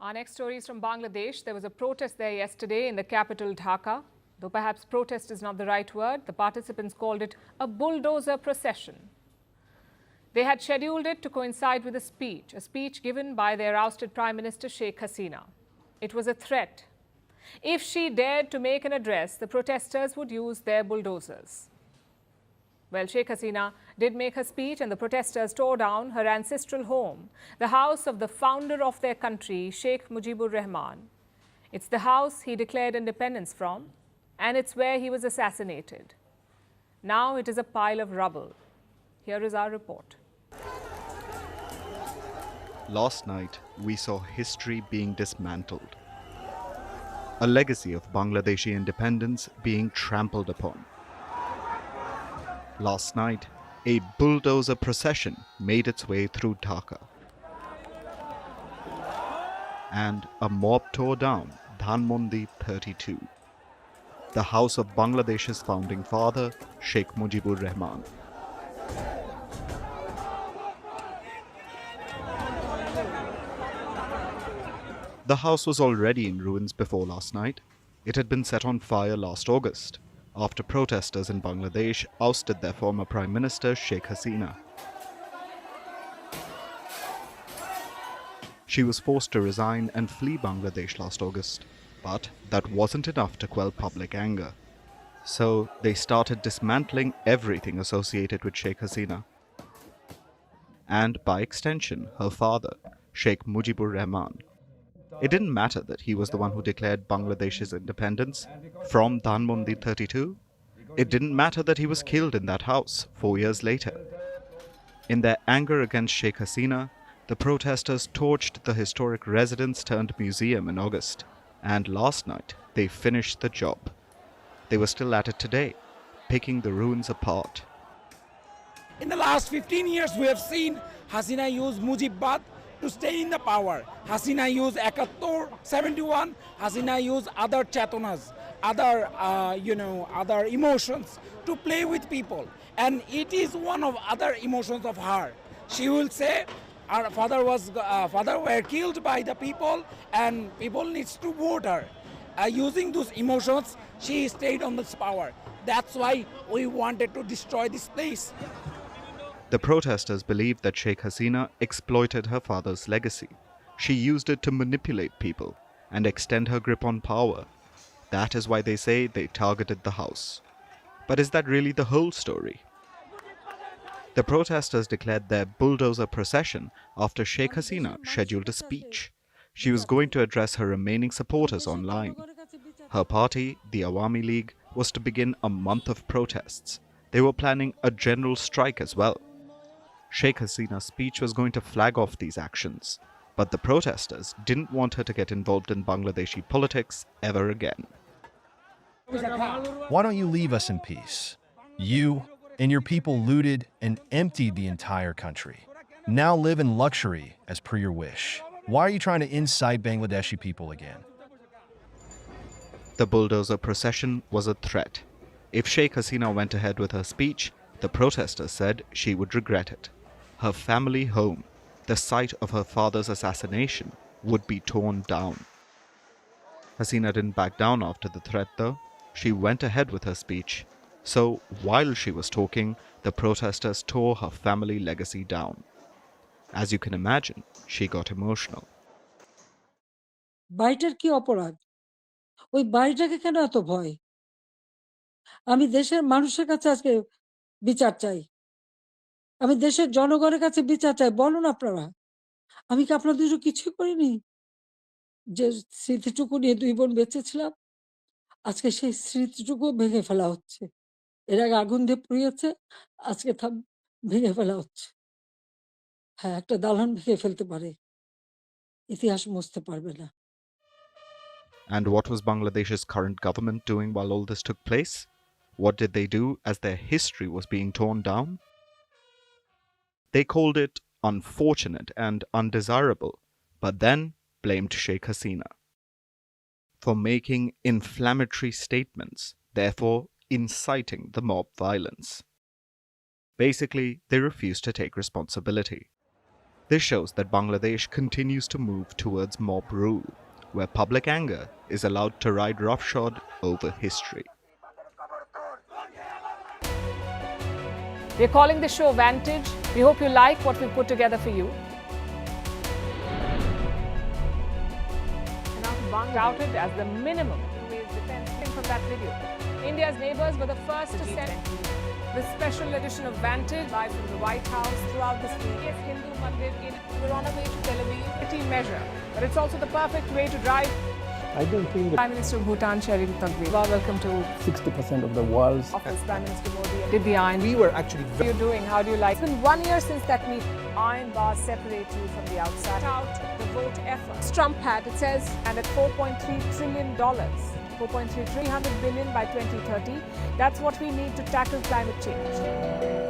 Our next story is from Bangladesh. There was a protest there yesterday in the capital, Dhaka. Though perhaps protest is not the right word, the participants called it a bulldozer procession. They had scheduled it to coincide with a speech given by their ousted Prime Minister Sheikh Hasina. It was a threat. If she dared to make an address, the protesters would use their bulldozers. Well, Sheikh Hasina did make her speech and the protesters tore down her ancestral home, the house of the founder of their country, Sheikh Mujibur Rahman. It's the house he declared independence from, and it's where he was assassinated. Now it is a pile of rubble. Here is our report. Last night, we saw history being dismantled. A legacy of Bangladeshi independence being trampled upon. Last night, a bulldozer procession made its way through Dhaka. And a mob tore down Dhanmondi 32, the house of Bangladesh's founding father, Sheikh Mujibur Rahman. The house was already in ruins before last night. It had been set on fire last August, after protesters in Bangladesh ousted their former Prime Minister Sheikh Hasina. She was forced to resign and flee Bangladesh last August, but that wasn't enough to quell public anger. So they started dismantling everything associated with Sheikh Hasina, and by extension her father, Sheikh Mujibur Rahman. It didn't matter that he was the one who declared Bangladesh's independence from Dhanmondi 32. It didn't matter that he was killed in that house 4 years later. In their anger against Sheikh Hasina, the protesters torched the historic residence-turned-museum in August, and last night they finished the job. They were still at it today, picking the ruins apart. In the last 15 years, we have seen Hasina use Mujibbat to stay in the power. Hasina used Ekattor, 71. Hasina used other chetonas, other emotions to play with people. And it is one of other emotions of her. She will say, our father were killed by the people, and people needs to vote her. Using those emotions, she stayed on this power. That's why we wanted to destroy this place. The protesters believed that Sheikh Hasina exploited her father's legacy. She used it to manipulate people and extend her grip on power. That is why they say they targeted the house. But is that really the whole story? The protesters declared their bulldozer procession after Sheikh Hasina scheduled a speech. She was going to address her remaining supporters online. Her party, the Awami League, was to begin a month of protests. They were planning a general strike as well. Sheikh Hasina's speech was going to flag off these actions, but the protesters didn't want her to get involved in Bangladeshi politics ever again. Why don't you leave us in peace? You and your people looted and emptied the entire country. Now live in luxury as per your wish. Why are you trying to incite Bangladeshi people again? The bulldozer procession was a threat. If Sheikh Hasina went ahead with her speech, the protesters said she would regret it. Her family home, the site of her father's assassination, would be torn down. Hasina didn't back down after the threat though. She went ahead with her speech. So while she was talking, the protesters tore her family legacy down. As you can imagine, she got emotional. বাড়িটার কি অপরাধ? ওই বাড়িটাকে কেন এত ভয়? আমি দেশের মানুষের কাছে আজকে বিচার চাই। আমি দেশের জনগণের কাছে বিচার চাই। বলুন আপনারা, আমি কি আপনাদের জন্য কিছু করিনি? যে স্মৃতিটুকু নিয়ে দুই বোন বেঁচে ছিলাম, আজকে সেই স্মৃতিটুকু ভেঙে ফেলা হচ্ছে। এর আগে আগুন দিয়ে পুড়িয়েছে, আজকে ভেঙে ফেলা হচ্ছে। হ্যাঁ, একটা দালান ভেঙে ফেলতে পারে, ইতিহাস মুছতে পারবে না। And what was Bangladesh's current government doing while all this took place? What did they do as their history was being torn down? They called it unfortunate and undesirable, but then blamed Sheikh Hasina for making inflammatory statements, therefore inciting the mob violence. Basically, they refused to take responsibility. This shows that Bangladesh continues to move towards mob rule, where public anger is allowed to ride roughshod over history. We're calling the show Vantage. We hope you like what we put together for you. Touted as the minimum defense from that video. India's neighbors were the first to send the special edition of Vantage live from the White House throughout this week. Yes, Hindu Mandir in we're on our way to Tel Aviv. Pretty measure, but it's also the perfect way to drive. I don't think that Prime Minister of Bhutan, Sherin Tagwe. Welcome to 60% of the world's office. Prime Minister Modi did the iron. we were actually How are you doing? How do you like? It's been 1 year since that meeting. Iron bars separate you from the outside. Out the vote effort. Trump had, it says, and at $4.3 trillion. 300 billion by 2030. That's what we need to tackle climate change.